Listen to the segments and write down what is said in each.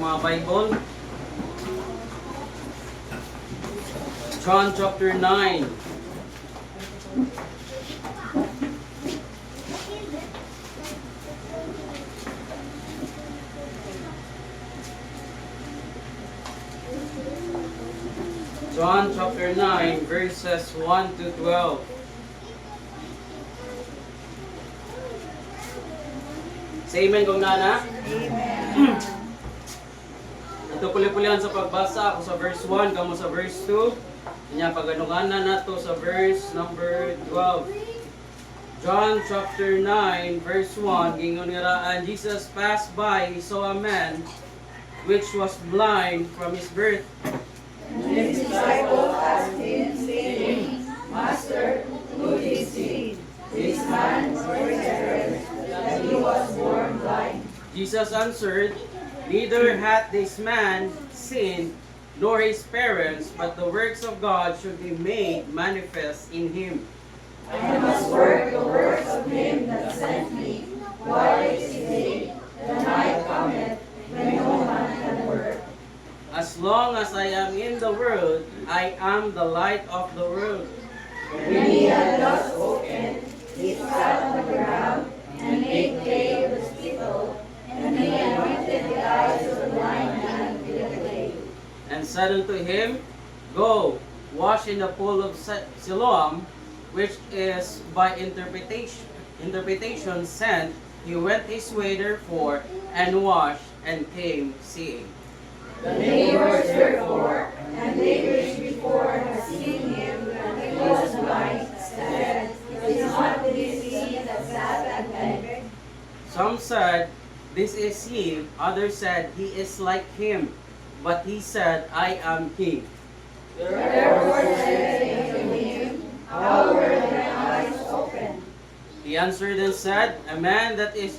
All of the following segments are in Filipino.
Mga Bible, John chapter 9. John chapter 9 verses 1 to 12. Say amen kung nana. Amen. Ito puli-pulihan sa pagbasa. Ako sa verse 1, kamo sa verse 2. Kanya paganunganan nato sa verse number 12. John chapter 9 verse 1, gingon nga and Jesus passed by, he saw a man which was blind from his birth. And his disciples asked him, saying, Master, who is he? This man or his parents, that he was born blind? Jesus answered, neither hath this man sinned, nor his parents, but the works of God should be made manifest in him. I must work the works of him that sent me, while it is day. The night cometh, when no man can work. As long as I am in the world, I am the light of the world. When he had thus spoken, he sat on the ground, and made clay of the spittle, and he anointed the eyes of the blind man with the clay. And said unto him, go, wash in the pool of Siloam, which is by interpretation sent. He went his way therefore, and washed, and came seeing. The neighbors therefore, and they which before had seen him when he was blind, said, Is not this he that sat and begged? Some said, this is he. Others said, he is like him. But he said, I am he. Therefore said they unto him, How were thine eyes opened? He answered and said, a man that is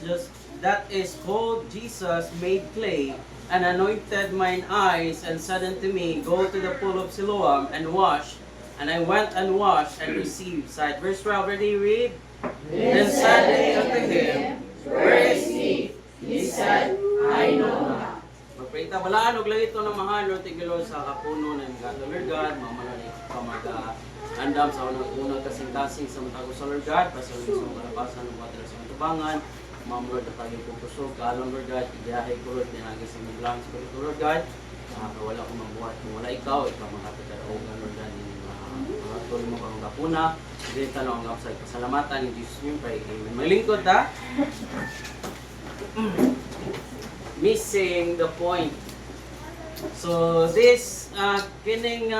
called Jesus made clay, and anointed mine eyes, and said unto me, go to the pool of Siloam, and wash. And I went and washed, and received sight. Verse 12, ready, read. Then said they unto him, where is he? He said, I know not. Magprita, balaan og langit to na mahal, tigilo sa kapuno ng Lord God, mamalali ka mag-andam sa unang kasing-kasing sa matago sa Lord God, pasalun sa mga kalabasan ng water sa matubangan, mamulod na taging pupuso, kaalam Lord God, ibiyahe ko Lord, ninagis sa mga lang sa Lord God, wala ko mabuhat, kung wala ikaw makapagkaraogan Lord God, mga tuloy mo karong kapuna, din tanong ang upside, pasalamatan ni Jesus nyo, pray, amen. Maglingkod ha? Missing the point. So this kining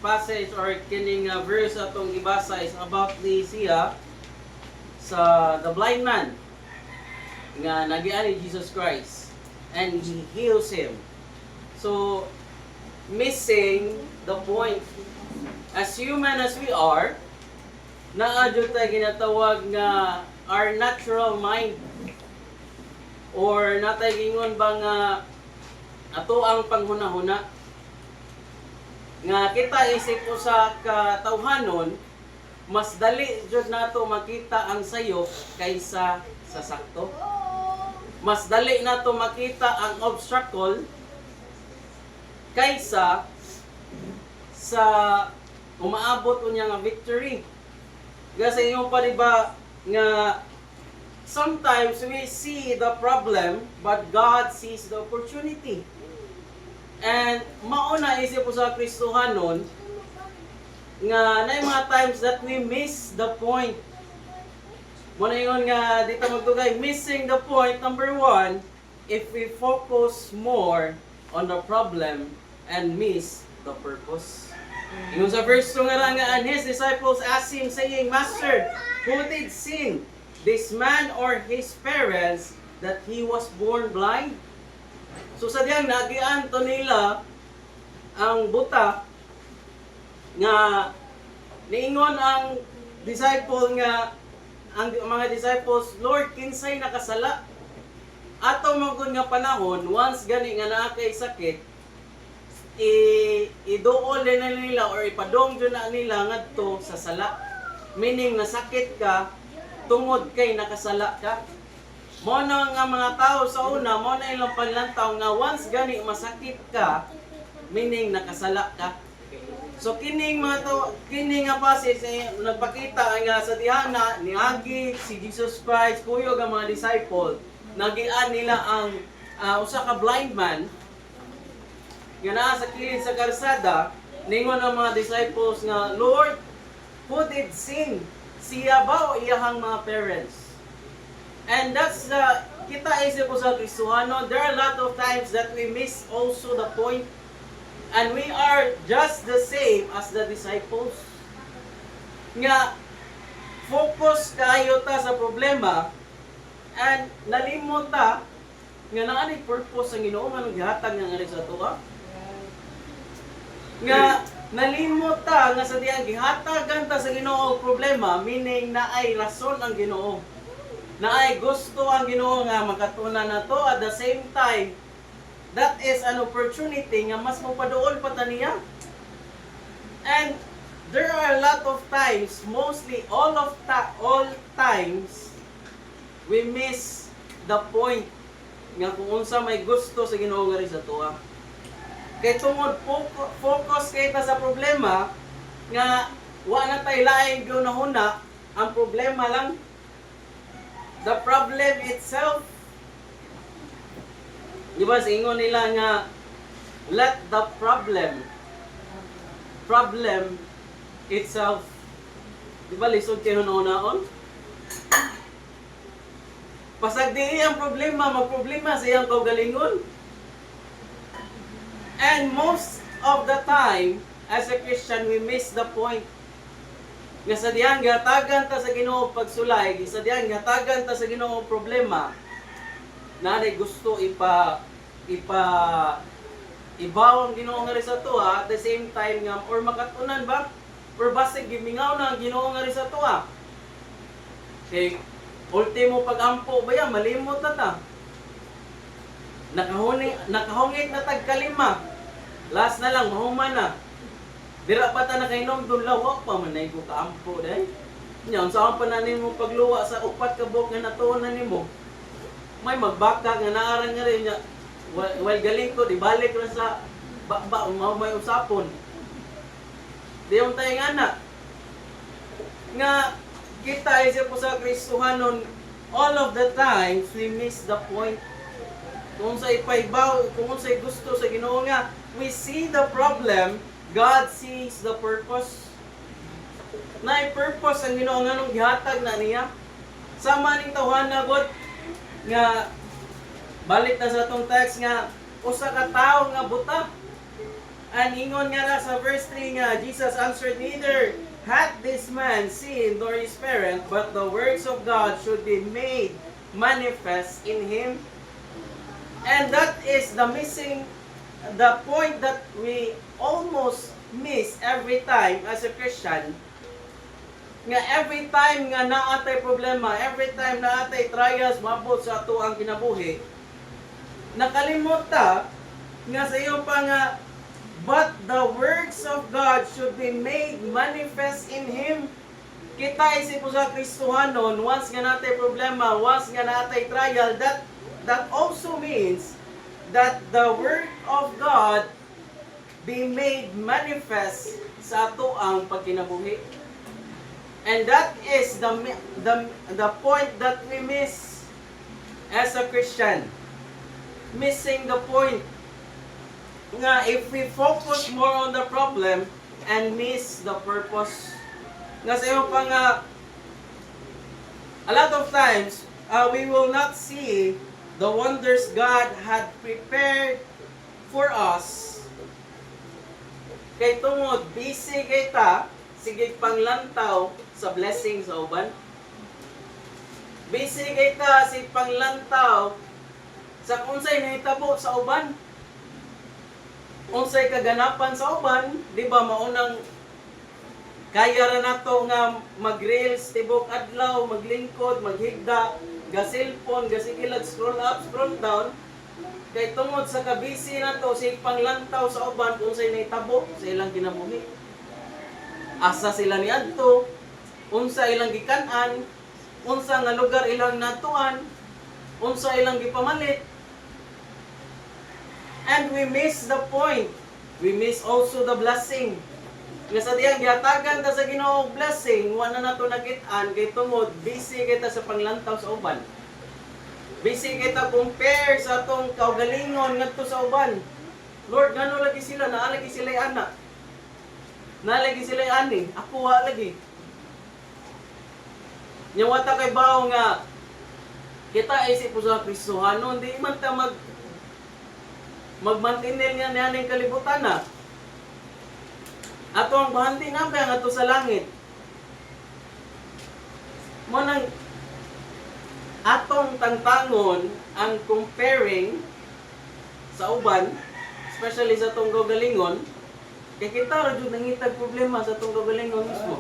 passage or kining verse atong gibasa is about the siya sa the blind man nga nagian ni Jesus Christ and he heals him. So missing the point, as human as we are, naadyo tayo ginatawag nga our natural mind or natay gingon ba nga ato ang panghuna-huna nga kita isip ko sa katawhanon, mas dali jud nato makita ang sayo kaysa sa sakto. Mas dali nato makita ang obstacle kaysa sa umaabot unya nga victory. Kasi yung pa diba nga sometimes we see the problem, but God sees the opportunity. And mauna isip ko sa Kristohanon nga na mga times that we miss the point. Muna yun nga dito magtugay, missing the point, number 1, if we focus more on the problem and miss the purpose. Yung sa verse 2 nga and his disciples asked him saying, Master, who did sin? This man or his parents that he was born blind? So sa diyang nagian to nila ang buta nga niingon ang disciple nga ang mga disciples, Lord, kinsay nakasala? Ato magud nga panahon, once gani nga naa kay sakit, iduol na nila or ipadong na nila ngadto sa sala. Meaning nasakit ka tungod kay nakasala ka. mo na nga mga tao sa una, mo na ilang panlantaw nga once gani masakit ka, meaning nakasala ka. So kining mga to, kining nga passage nagpakita nga sa dihana niagi si Jesus Christ kuyog ang mga disciple, nagian nila ang usa ka blind man nga naa sa kilid sa karsada, ningon ang mga disciples nga, Lord, who did sin? Siya ba o iyahang mga parents? And that's kita isip ko sa Kristohano, there are a lot of times that we miss also the point. And we are just the same as the disciples. Nga, focus kayo ta sa problema and nalimot ta nga naanay purpose ang Ginoo nga gihatag nga ngari sa tuwa. Nga nalimot ta nga sa diyang gihatagan ta sa Ginoo og problema, meaning na ay rason ang Ginoo. Na ay gusto ang Ginoo nga makatunan nato at the same time that is an opportunity nga mas mapaduol pa ta niya. And there are a lot of times, mostly all times, we miss the point nga kung unsa may gusto sa Ginoo nga rin sa tuwa. Kay tungod focus kay ta sa problema nga wa na tay laing gunahuna, ang problema lang the problem itself. Di ba, ingon nila nga, let the problem itself. Di ba, lisod kayo noon? Pasag di ang problema, magproblema sa iyang kaugalingon. And most of the time, as a Christian, we miss the point. Nga sa diyang gatagan ta sa Ginoo pagsulay, sa diyang gatagan ta sa Ginoo problema, na gusto ibaw ang Ginoo nga rin sa tuwa, at the same time nga, or makatunan ba? Or basig gimingaw na ang Ginoo nga rin sa tuwa. Okay, ultimo pag-ampo ba yan, malimot na ta. Nakahungit na tagkalima. Last na lang, mahuman na. Dira pa ta nakainom doon lawak pa man ko kaampo dai. Nya unsa pa na nimo pagluwa sa upat ka buok nga natuon nimo. May magbaka nga naarang nga rin nya. While galing ko di balik ra sa may usapon. Di yung tayo nga kita isip po sa Kristohanon, all of the times we miss the point. Kung sa ipaibaw, kung sa gusto sa Ginoo nga, we see the problem, God sees the purpose. Na purpose ang Ginoo nga nung gihatag na niya. Sama ning tawhana God nga balik na sa atong text nga usa ka tawo nga buta. Ang ingon nga na sa verse 3 nga Jesus answered, neither had this man seen nor his parent, but the works of God should be made manifest in him. And that is the point that we almost miss every time as a Christian. Nga every time nga naatay problema, every time naatay trials, mabot sa ato ang kinabuhi, nakalimot ta nga sa iyo pa nga, but the works of God should be made manifest in Him. Kita isip po sa Kristohanon, once nga natay problema, once nga natay trial, that also means that the work of God be made manifest sa ato ang pagkinabuhi. And that is the point that we miss as a Christian. Missing the point. Nga if we focus more on the problem and miss the purpose. Nga sa iyo pa nga, a lot of times, we will not see the wonders God had prepared for us. Kay tungod, busy kay ta, sige panglantaw sa blessing sa uban. Busy kay ta, sige panglantaw sa unsay nahitabo sa uban. Unsay kaganapan sa uban, di ba maunang kaya ra nato nga mag-reels tibok adlaw, maglingkod, maghigda, ga-cellphone, gasigilag, scroll up, scroll down. Kay tungod sa kabisi nato, sig panglantaw sa uban kung unsay nahitabo sa ilang kinabuhi. Asa sila niadto, unsa ilang gikanan, unsa nga lugar ilang natuan. unsa ilang gipamalit. And we miss the point. We miss also the blessing. Nga sa diyang gihatagan ta sa Ginoo og blessing, wa na nato nakit-an kay tungod busy kita sa panglantaw sa uban. Busy kita compare sa atong kaugalingon ngadto sa uban. Lord, ngano lagi sila, naa lagi sila anak. Naa lagi sila ani, ako wa lagi. Nya wata kay bawo nga kita isip po sa Kristohanon, di man ta magmantinil niya niyaning kalibutan na. Ato ang bahanti nga ba ato sa langit. Mo nang atong tangtangon ang comparing sa uban, especially sa atong gagalingon, kay kita ra jud nangitag problema sa atong gagalingon mismo.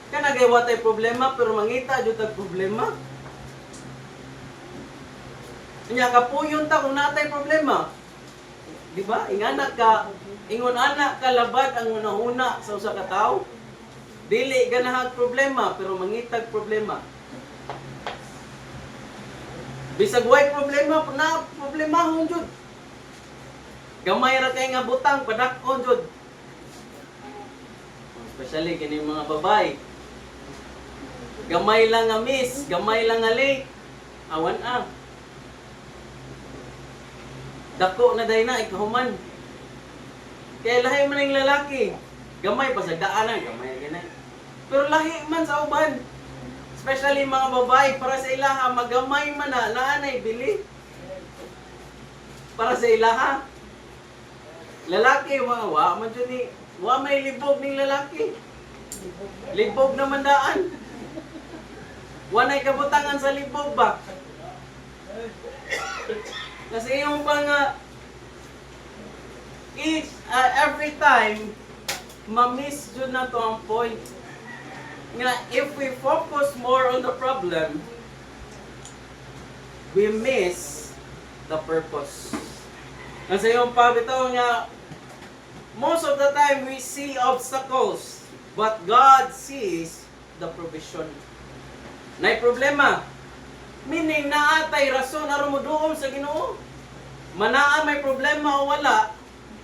Kana gay watay problema pero mangita jud tag problema. Nya kapuyon ta kung natay problema. Di ba? Ingon anak ka labad ang unahuna sa usa ka tawo. Dili ganahag problema pero mangitag problema. Bisag way problema na problemahon jud. Gamay ra kay nga butang padakon jud. Especially kini mga babay. Gamay lang nga miss, gamay lang nga late. Awan ah. Dako na day na ikahuman. Kaya lahi man ang lalaki. Gamay pa sa daanan, gamay ganay. Pero lahi man sa uban. Especially mga babae, para sa ilaha, magamay man na, naanay bili. Para sa ilaha. Lalaki, wa man dyan ni, wa may libog ning lalaki. Libog na mandaan. Wa na'y kabutangan sa libog ba? Kasi yung pang every time ma-miss jud na to ang point. Nga if we focus more on the problem, we miss the purpose. Kasi yung pabitaw nga most of the time we see obstacles, but God sees the provision. Nay problema. Meaning, naatay rason aron mo duol sa Ginoo. Manaa may problema o wala,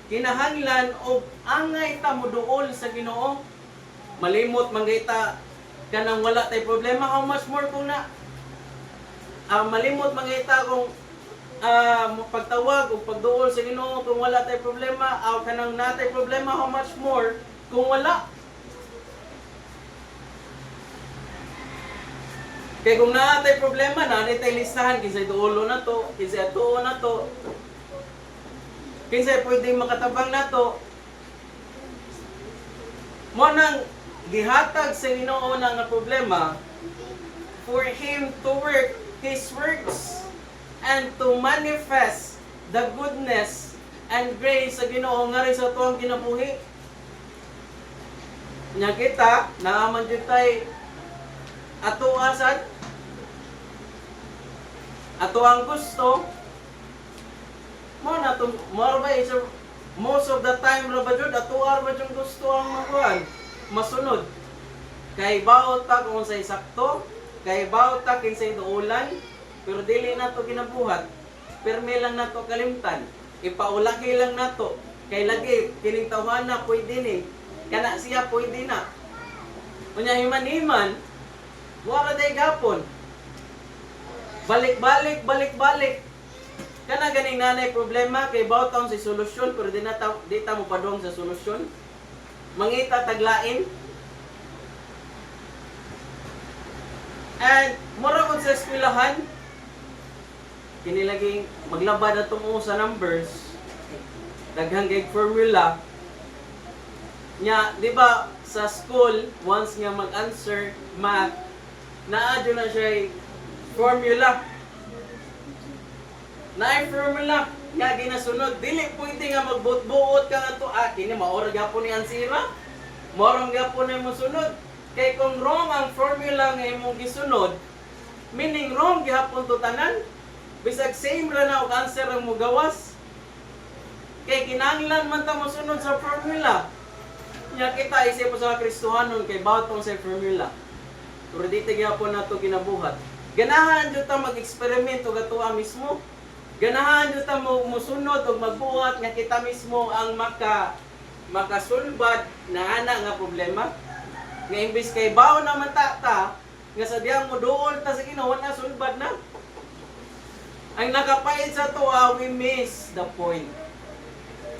kinahanglan o angay ta mo duol sa Ginoo. Malimot manggayta kanang wala tay problema, how much more kung na malimot manggayta kung pagtawag o pagduol sa Ginoo kung wala tay problema, o kanang natay problema, how much more kung wala. Kaya kung naatay problema na, naatay listahan, kinsay duolo na to, kinsay atuo na to, kinsay pwedeng makatabang na to. Mo nang gihatag sa Ginoo na nga problema for Him to work His works and to manifest the goodness and grace sa Ginoo nga rin sa tuwang kinabuhi. Nya kita, naaman dyan tayo ato asad, ato ang gusto, mo na to, mo ba is most of the time ra ba jud ato ba jud gusto ang makuan, masunod. Kay bawat ta kung say sakto, kay bawat ta kinsay duulan, pero dili na to ginabuhat. Permi lang nato kalimtan, ipaulaki lang nato. Kay lagi kining tawhana pwede ni, kana siya pwede na. Unya himan-himan, wala day gapon. Balik-balik. Kana ganing nanay problema kay bawat taon sa solusyon pero di ta mo padong sa solusyon. Mangita taglain. And mura kun sa eskwelahan kini laging maglabad atong sa numbers. Daghang kay formula. Nya, di ba sa school once nga mag-answer math naadyo na siya formula. Naay formula nga ginasunod. Dili pwede nga magbuot-buot ka nga to. Kini maora gyapon ni ansira. Maora gyapon ni mo sunod. Kay kung wrong ang formula nga imong gisunod, meaning wrong gihapon to tanan. Bisag same ra na og answer ang mo gawas. Kay kinahanglan man ta mo sunod sa formula. Nya kita isip sa Kristohanon kay bawat tong sa formula. Pero dito gyapon nato ginabuhat. Ganahan jud ta mag-experiment og atoa mismo. Ganahan jud ta mo musunod og magbuhat nga kita mismo ang makasulbad na ana nga problema. Nga imbis kay bawo naman ta nga sa diyang mo duol ta sa Ginoo na sulbad na. Ang nakapait sa tuwa, we miss the point.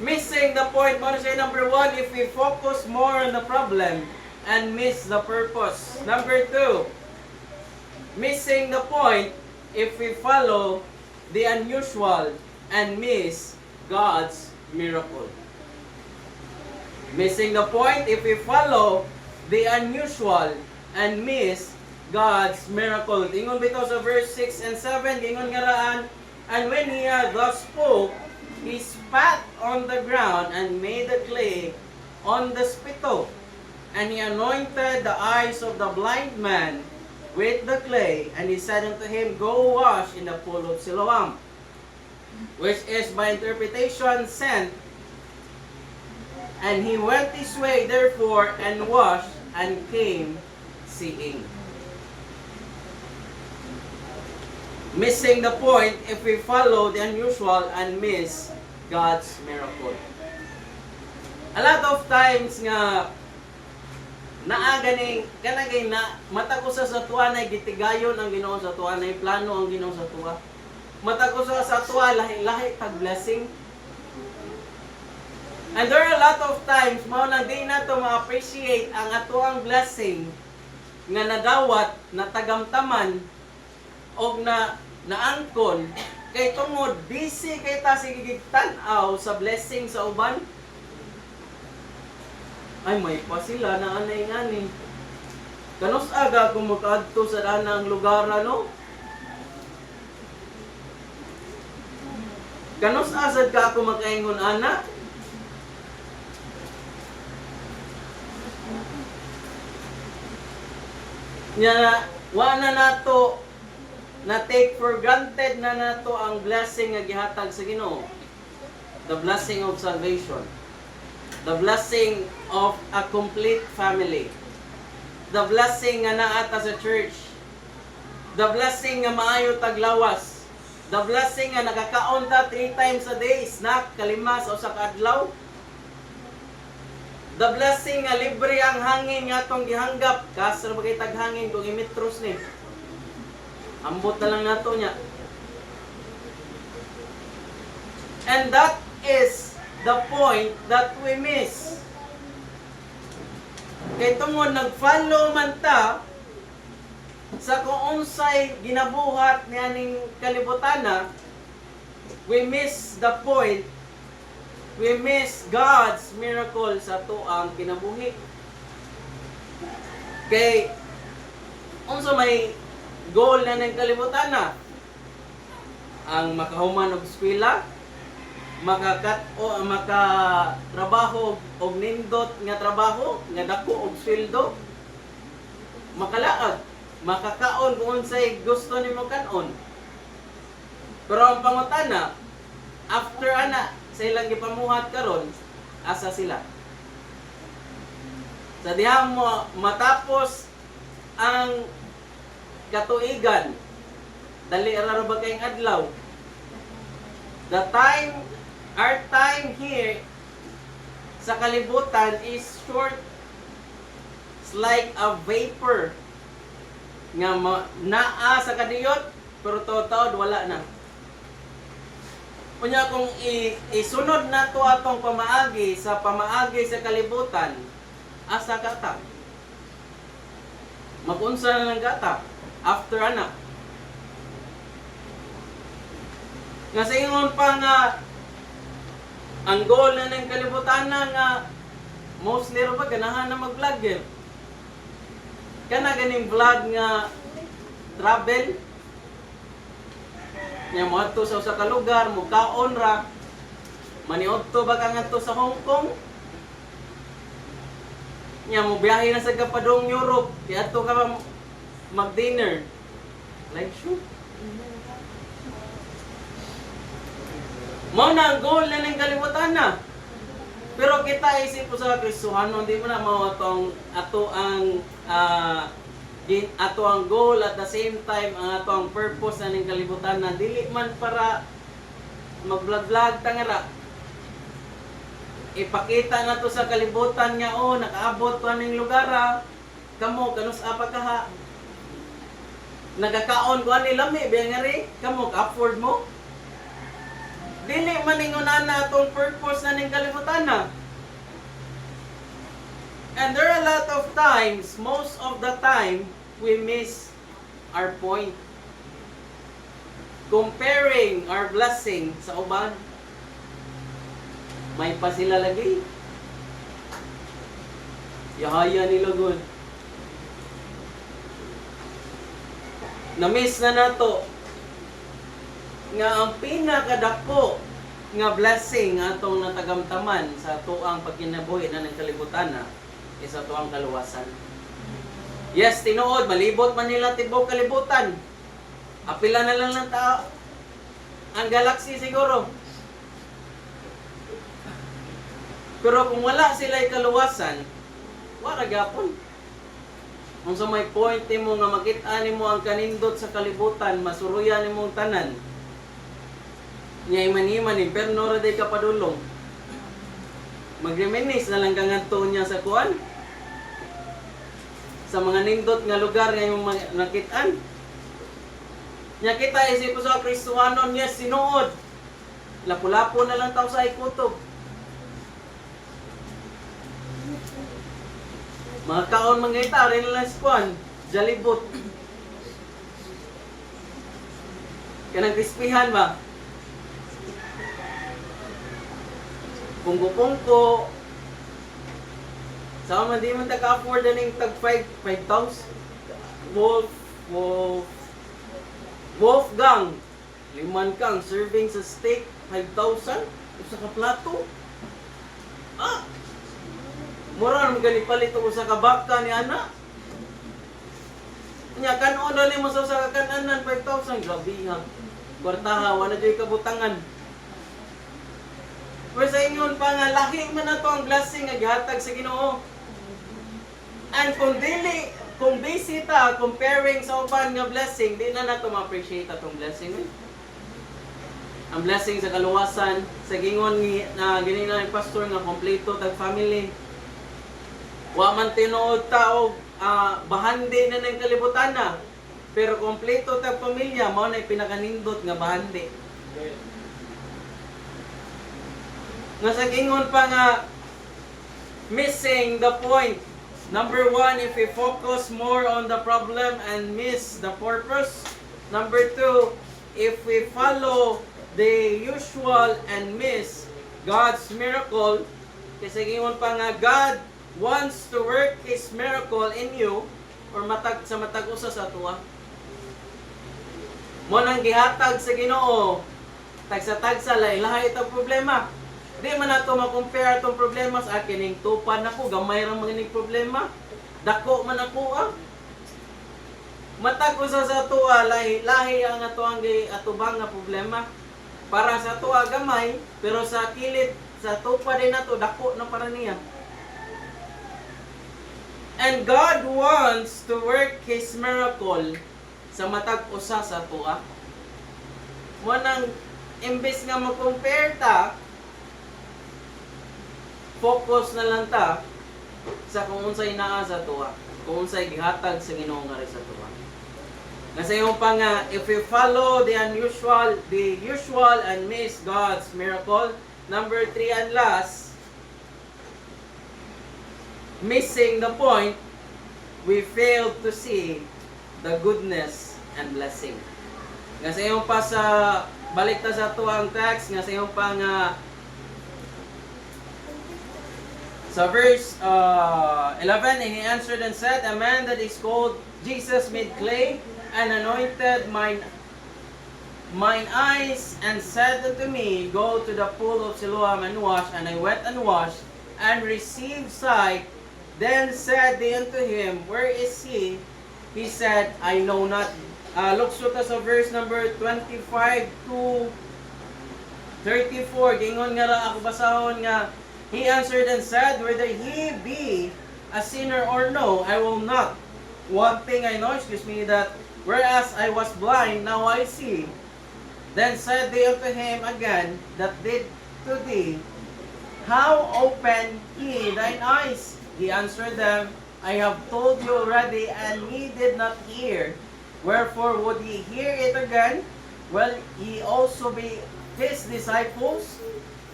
Missing the point, mo siya number 1, if we focus more on the problem and miss the purpose. Number 2, missing the point if we follow the unusual and miss God's miracle. Missing the point if we follow the unusual and miss God's miracle. Ingon bitaw sa verse 6 and 7, ingon nga raan, and when he had thus spoke, he spat on the ground and made the clay on the spittle. And he anointed the eyes of the blind man with the clay, and he said unto him, Go wash in the pool of Siloam, which is by interpretation sent. And he went his way therefore, and washed, and came seeing. Missing the point if we follow the unusual and miss God's miracle. A lot of times nga naaganing kanagay na matako sa tuwa na gitigayon ang Ginoo sa tuwa na plano ang Ginoo sa tuwa. Matako sa tuwa lahi tag blessing. And there are a lot of times mao na di nato ma-appreciate ang atuang blessing nga nagawat na tagamtaman og naangkon kay tungod busy kay ta sige tan-aw sa blessing sa uban. Ay may pa sila na anay ngani. Kanos aga kung makaadto sa danang lugar na no? Kanos asad ka ako makaingon ana? Nya wa na nato na take for granted na nato ang blessing nga gihatag sa Ginoo. The blessing of salvation. The blessing of a complete family. The blessing nga naata sa church. The blessing nga maayo taglawas. The blessing nga nakakaon ta 3 times a day, snack, kalima sa usa ka adlaw. The blessing nga libre ang hangin nga atong gihanggap, kasar bagay tag hangin kung imetros ni. Ambot na lang nato niya. And that is the point that we miss. Kay tungod nag-follow man ta sa kung unsay ginabuhat niyaning kalibutana, we miss the point. We miss God's miracle sa tuang kinabuhi. Kay unsa may goal na ng kalibutan na ang makahuman og eskwela, makatrabaho og nindot nga trabaho nga dako og sweldo, makalaag, makakaon kung unsay gusto nimo kanon. Pero ang pangutana, after ana sa ilang gipamuhat karon, asa sila? Sa diha mo matapos ang katuigan, dali ra ba kayong adlaw? Our time here sa kalibutan is short. It's like a vapor nga naa sa kadiyot pero tuod wala na. Kunya kung isunod na to atong pamaagi sa kalibutan, asa kata? Magunsa na lang kata after ana. Nga sa ingon pa nga ang goal na ng kalibutan na nga mostly ro ba ganahan na mag-vlogger. Kana ganing vlog nga travel. Nya mo adto sa usa ka lugar, mo kaon ra. Maniodto ba ka ngadto sa Hong Kong? Nya mo biyahe na sa kapadong Europe, di adto ka mag-dinner. Like shoot. Mao na ang goal na ng kalibutan na. Pero kita isip po sa Kristohano, hindi mo na mao ato ang ato ang goal at the same time ang ato ang purpose na ning kalibutan na dili man para mag-vlog-vlog tangara. Ipakita na to sa kalibutan nga nakaabot pa ning lugar kamo kanus apa ka ha. Nagakaon ko ani lami biya nga ri kamo ka-afford mo. Dili man ingon na atong purpose na ning kalibutan na. And there are a lot of times, most of the time, we miss our point. Comparing our blessing sa uban. May pa sila lagi. Yahaya nila good. Na-miss na nato nga ang pinakadako nga blessing atong natagamtaman sa tuang pagkinabuhi na ng kalibutan is sa tuang kaluwasan. Yes, tinuod, malibot man nila tibok kalibutan. Apila na lang ng tao. Ang galaxy siguro. Pero kung wala sila'y kaluwasan, wala gapon. Kung sa may point mo nga makita nimo ang kanindot sa kalibutan, masuruyan nimo ang tanan. Nya iman-iman imperno ra day ka padulong. Magreminis na lang kang ngadto niya sa kuan. Sa mga nindot nga lugar nga yung nakitaan. Nya kita isip sa Kristohanon niya sinuod. Lapu-lapu na lang tao sa ikutob. Mga kaon mga ita, rin lang squan, jalibot. Kanang krispihan ba? Pungko-pungko. Sa man di man taka-afford na ning tag 5,000. Wolfgang. 5 kang serving sa steak 5,000 usa ka plato. Mura naman ganipalit ko sa kabaka ni ana. Nya kanon na ni mo sa kakanan 5,000 grabe ha. Kwartaha wala joy kabutangan. Pero sa inyon pa nga lahi man nato ang blessing nga gihatag sa Ginoo. And kung busy ta comparing sa uban nga blessing, di na nato ma-appreciate atong blessing. Ang blessing sa kaluwasan, sa gingon na ginina ni pastor nga kompleto tag family. Wa man tinuod ta og bahandi na ng kalibutan na. Pero kompleto tag pamilya mao na pinakanindot nga bahandi. Nga sa gingon pa nga missing the point. Number 1, if we focus more on the problem and miss the purpose. Number 2, if we follow the usual and miss God's miracle. Kasi gingon pa nga God wants to work His miracle in you or sa matag usa sa tuwa. Mo nang gihatag sa Ginoo tagsa-tagsa lahi itong problema. Di man nato ma-compare itong problema sa akin ning tupan ako gamay ra man ning problema. Dako man ako matag usa sa tuwa lahi ang atoang atubang nga problema. Para sa tuwa gamay pero sa kilid sa tupa din nato dako na para niya. And God wants to work His miracle sa matag usa sa tuwa. Mo nang imbes nga mo-compare ta, focus na lang ta sa kung unsay naa sa tuwa, kung unsay gihatag sa Ginoo nga sa tuwa. Kasi yung pa nga, if we follow the usual and miss God's miracle. Number 3 and last, missing the point, we fail to see the goodness and blessing. Kasi yung pa sa balik ta sa tuwang text, kasi yung pa nga sa verse 11, and he answered and said, a man that is called Jesus made clay and anointed mine eyes and said unto me, go to the pool of Siloam and wash. And I went and washed and received sight. Then said they unto him, where is he? He said, I know not. Look sa verse number 25 to 34. Gingon nga ra ako basahon nga, he answered and said, whether he be a sinner or no, I will not one thing I know, that whereas I was blind, now I see. Then said they unto him again, that did to thee, how open he thine eyes? He answered them, I have told you already, and ye did not hear. Wherefore would ye hear it again? Will ye also be his disciples?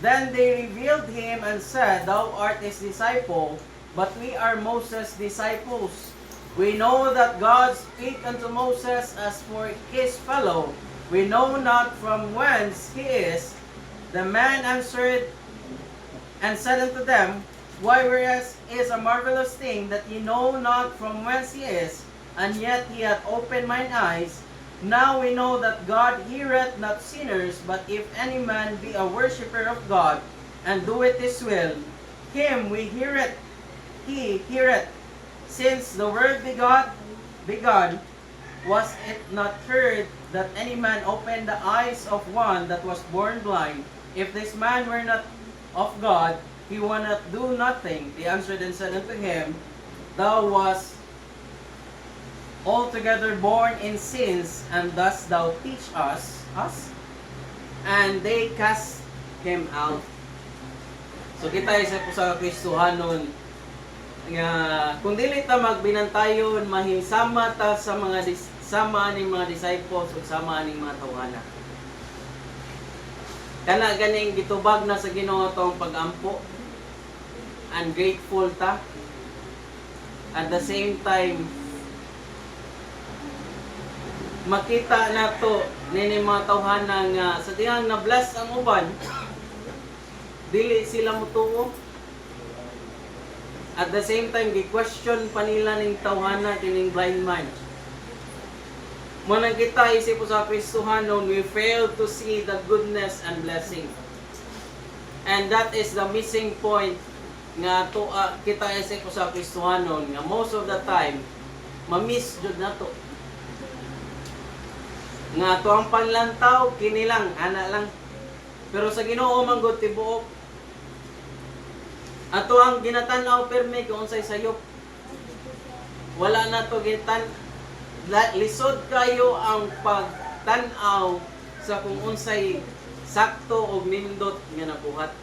Then they revealed him and said, Thou art his disciple, but we are Moses' disciples. We know that God spake unto Moses as for his fellow. We know not from whence he is. The man answered and said unto them, Why, whereas is a marvelous thing that ye know not from whence he is, and yet he hath opened mine eyes. Now we know that God heareth not sinners, but if any man be a worshipper of God, and doeth his will, him we heareth, he heareth. Since the word begun, was it not heard that any man opened the eyes of one that was born blind? If this man were not of God, he would not do nothing. They answered and said unto him, Thou wast altogether born in sins, and dost thou teach us? And they cast him out. So kita isa po sa Kristohanon nga kung dili ta magbinantayon, mahisama ta sa mga sama ning mga disciples ug sama ning mga tawhana. Kana ganing gitubag na sa Ginoo tong pag-ampo. Ungrateful ta. At the same time, makita nato nini mga tawhana nga sa dihang na bless ang uban, dili sila mutuo. At the same time, gi-question pa nila ning tawhana kining blind man. Munang kita isip po sa Kristohanon, we fail to see the goodness and blessing. And that is the missing point nga to kita isip po sa Kristohanon nga most of the time ma-miss jud nato. Nga to ang panlantaw kini lang ana lang. Pero sa Ginoo man gud tibuok. Ato ang ginatanaw perme kung unsay sayop. Wala na to gitan lisod kayo ang pagtanaw sa kung unsay sakto o nindot nga nabuhat.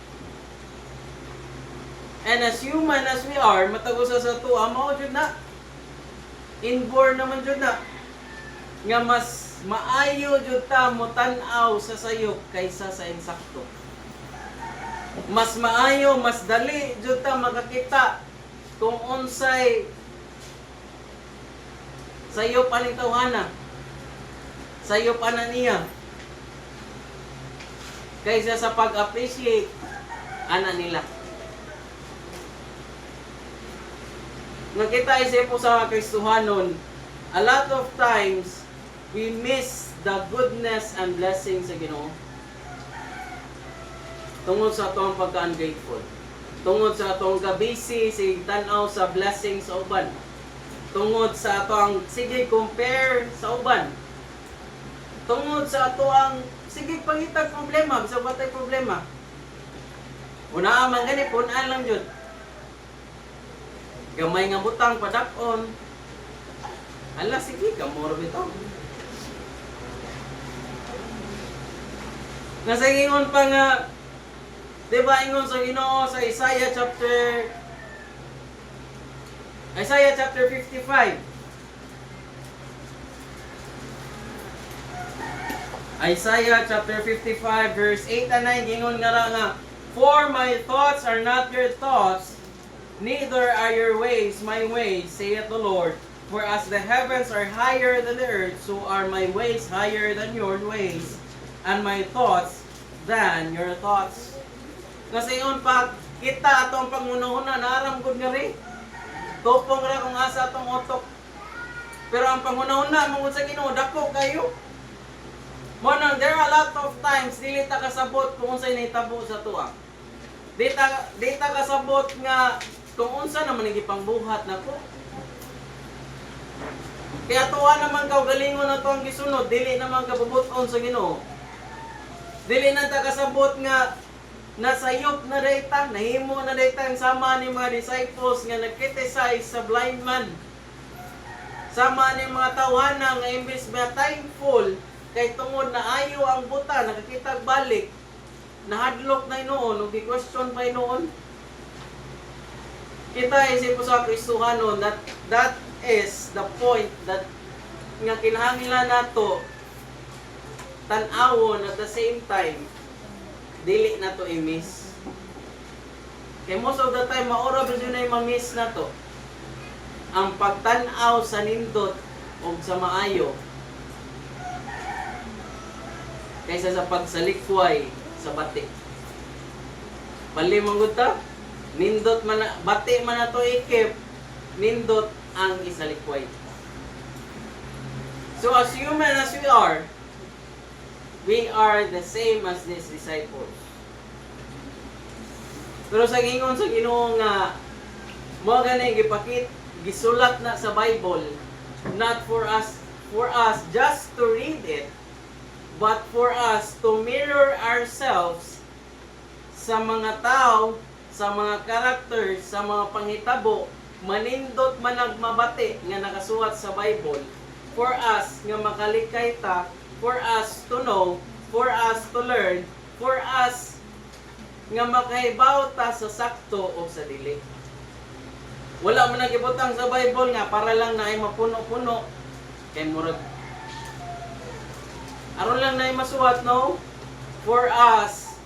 And as human as we are, matagusa sa to, mao jud na. Inborn naman jud na. Nga mas maayo jud ta mo tan-aw sa sayop kaysa sa insakto. Mas maayo, mas dali jud ta makakita kung unsay sayop aning tawhana, sayop ana niya, kaysa sa pag-appreciate ana nila. Nakita isip po sa Kristohanon, a lot of times we miss the goodness and blessings sa Ginoo. Tungod sa atong pagka-ungrateful. Tungod sa atong kabisi, sige tanaw sa blessings sa uban. Tungod sa atong sige compare sa uban. Tungod sa atong sige pangitag problema, bisag batay problema. Una man gani punan lang jud. Gamay nga butang padak-on. Ala sige ka mo bitaw. Nasa ingon pa nga, diba ingon sa Ginoo sa Isaiah chapter 55. Isaiah chapter 55 verse 8 and 9 gingon nga, For my thoughts are not your thoughts, neither are your ways my ways, saith the Lord. For as the heavens are higher than the earth, so are my ways higher than your ways, and my thoughts than your thoughts. Kasi yun pa, kita atong pangunahuna, naramgod nga rin. Tupong ra kung asa atong otok. Pero ang pangunahuna, mungod sa Ginoo, dako kayo. Monang, there are a lot of times, dili ta kasabot kung unsay nahitabo sa tuwa. Di ta kasabot nga, kung unsa naman nagipangbuhat nako. Kaya tuwa naman kaw galingon na to ang gisunod, dili naman kabubuton sa Ginoo. Dili na ta kasabot nga nasayop na dayta, nahimo na dayta ang sama ni mga disciples nga nag-criticize sa blind man. Sama ni mga tawhana nga imbes na thankful kay tungod na ayo ang buta nakakitag balik nahadlok na inoon ug gi-question pa inoon. Kita isip po sa Kristohanon that is the point that nga kinahanglan nato tan-awon at the same time dili nato i-miss. Kay most of the time maura ba yun ay ma-miss nato ang pagtan-aw sa nindot o sa maayo kaysa sa pagsalikway sa bati. Bali manggod ta, nindot man bati man nato ikip, nindot ang isalikway. So as human as we are the same as these disciples. Pero sa gingon sa Ginoo nga mo gani gisulat na sa Bible, not for us just to read it, but for us to mirror ourselves sa mga tao, sa mga characters, sa mga panghitabo, manindot man mabati nga nakasulat sa Bible, for us nga makalikay ta, for us to know, for us to learn, for us nga makahibaw ta sa sakto o sa dili. Wala man nagibutang sa Bible nga para lang na ay mapuno-puno kay murag aron lang na ay masuwat, no? For us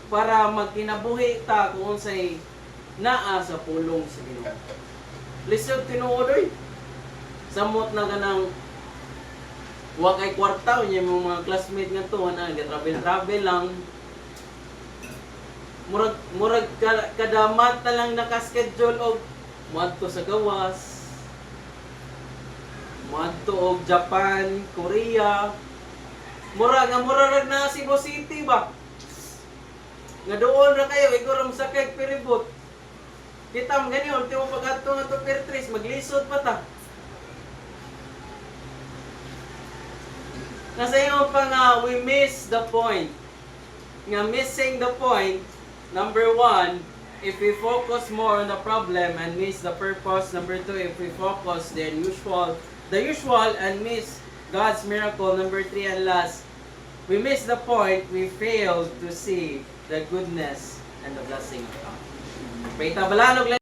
para magkinabuhi ta kung unsay naa sa pulong sa Ginoo. Lisod tinuod oy. Samot na ganang wa kay kwarta unya mga classmate nga to na travel lang. Murag kadamat na lang naka-schedule og moadto sa gawas, moadto og Japan, Korea. Mura na Cebu City ba? Nga doon ra kayo iguro sa kay piribot. Kita mo gani ultimo pag-adto nga to Pertris maglisod pa ta. Nasa iyo pa nga we miss the point. Nga missing the point, number 1, if we focus more on the problem and miss the purpose. Number 2, if we focus the usual and miss God's miracle. Number 3 and last, we miss the point, we fail to see the goodness and the blessing of God. Pagtabalaan og